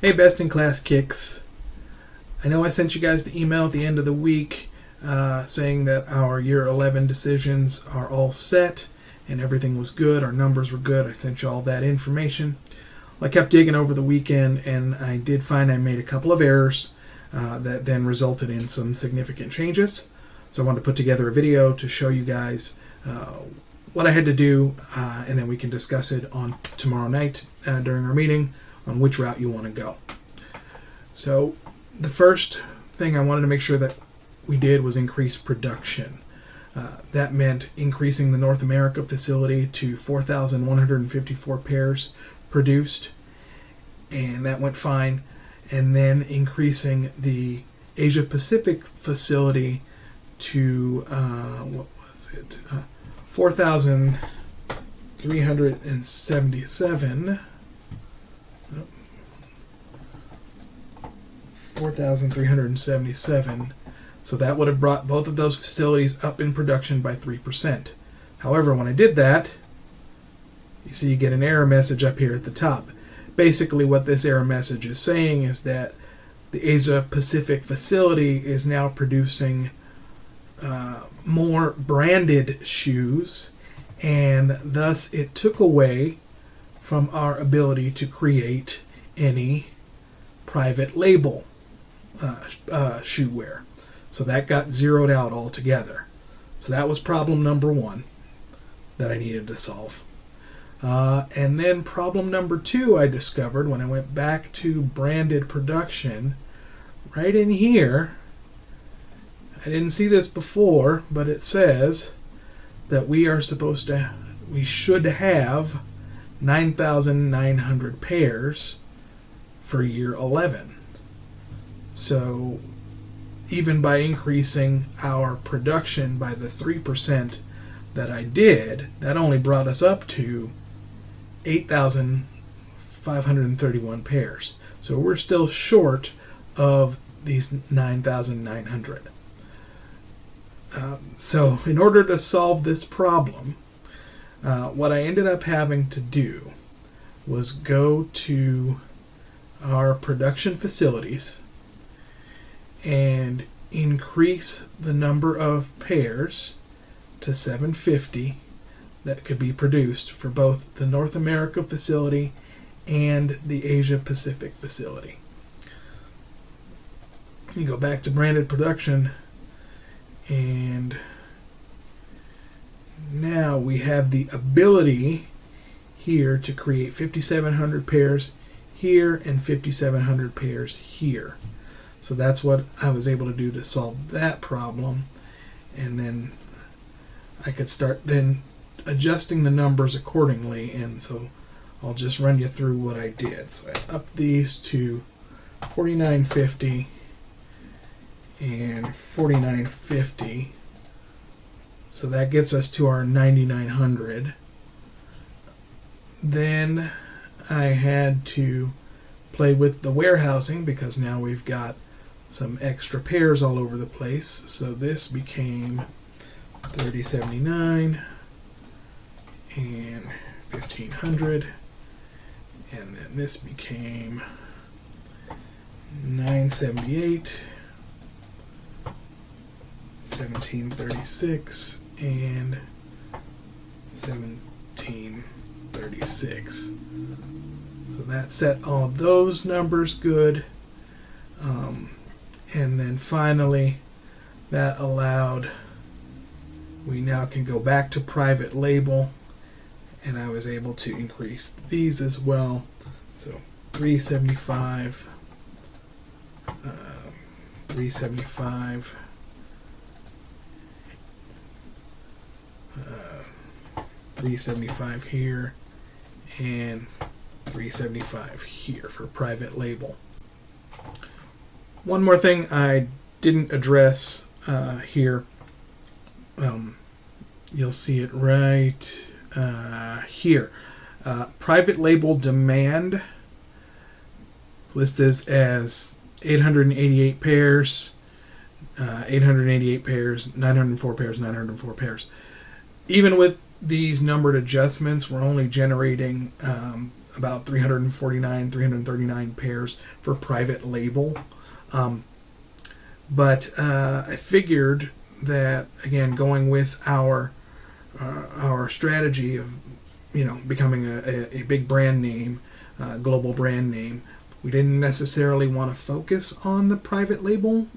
Hey, Best in Class Kicks. I know I sent you guys the email at the end of the week saying that our Year 11 decisions are all set and everything was good, our numbers were good. I sent you all that information. Well, I kept digging over the weekend and I did find I made a couple of errors that then resulted in some significant changes. So I wanted to put together a video to show you guys what I had to do, and then we can discuss it on tomorrow night during our meeting on which route you want to go. So the first thing I wanted to make sure that we did was increase production. That meant increasing the North America facility to 4,154 pairs produced, and that went fine. And then increasing the Asia Pacific facility to 4,377. 4,377. So that would have brought both of those facilities up in production by 3%. However, when I did that, you see you get an error message up here at the top. Basically what this error message is saying is that the Asia Pacific facility is now producing more branded shoes, and thus it took away from our ability to create any private label shoe wear. So that got zeroed out altogether. So that was problem number one that I needed to solve. And then problem number two I discovered when I went back to branded production. Right in here, I didn't see this before, but it says that we should have 9,900 pairs for year 11. So even by increasing our production by the 3% that I did, that only brought us up to 8,531 pairs. So we're still short of these 9,900. So in order to solve this problem, what I ended up having to do was go to our production facilities and increase the number of pairs to 750 that could be produced for both the North America facility and the Asia Pacific facility. You go back to branded production, and now we have the ability here to create 5,700 pairs here and 5,700 pairs here. So that's what I was able to do to solve that problem, and then I could start then adjusting the numbers accordingly. And so I'll just run you through what I did. So I upped these to 4,950 and 4,950. So that gets us to our 9,900. Then I had to play with the warehousing because now we've got some extra pairs all over the place. So this became 3079 and 1500, and then this became 978, 1736, and 1736. So that set all of those numbers good. And then finally, that allowed, we now can go back to private label, and I was able to increase these as well. So 375, 375, 375 here, and 375 here for private label. One more thing I didn't address here. You'll see it right here. Private label demand listed as 888 pairs, 888 pairs, 904 pairs, 904 pairs. Even with these numbered adjustments, we're only generating about 339 pairs for private label. But I figured that, again, going with our strategy of becoming a big brand name, global brand name, we didn't necessarily want to focus on the private label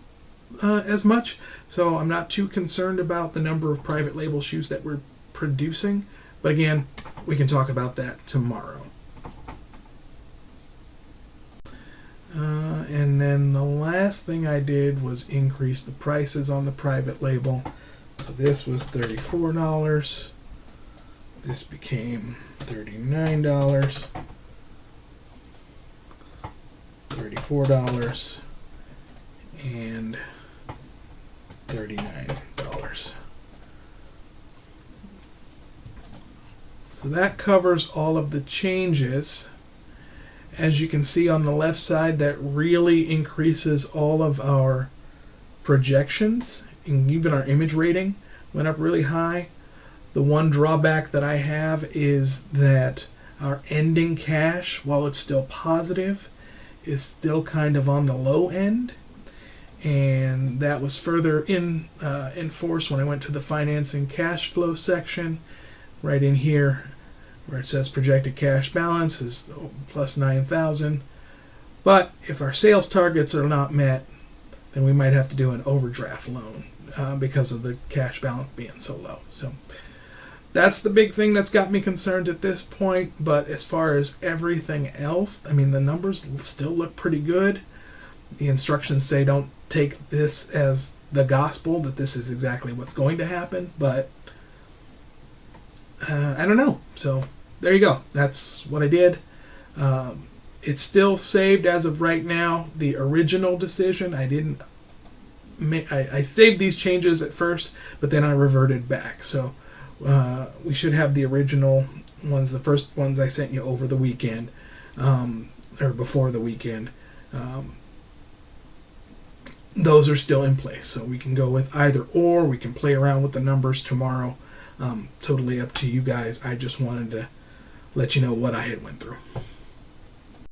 as much. So I'm not too concerned about the number of private label shoes that we're producing. But again, we can talk about that tomorrow. And then the last thing I did was increase the prices on the private label. So this was $34. This became $39. $34 and $39. So that covers all of the changes. As you can see on the left side, that really increases all of our projections, and even our image rating went up really high. The one drawback that I have is that our ending cash, while it's still positive, is still kind of on the low end. And that was further enforced when I went to the financing cash flow section, right in here, where it says projected cash balance is plus 9,000. But if our sales targets are not met, then we might have to do an overdraft loan because of the cash balance being so low. So that's the big thing that's got me concerned at this point. But as far as everything else, I mean, the numbers still look pretty good. The instructions say don't take this as the gospel, that this is exactly what's going to happen. But I don't know. So there you go. That's what I did. It's still saved as of right now. The original decision, I saved these changes at first, but then I reverted back. So we should have the original ones, the first ones I sent you over the weekend, or before the weekend. Those are still in place. So we can go with either or. We can play around with the numbers tomorrow. Totally up to you guys. I just wanted to let you know what I had went through.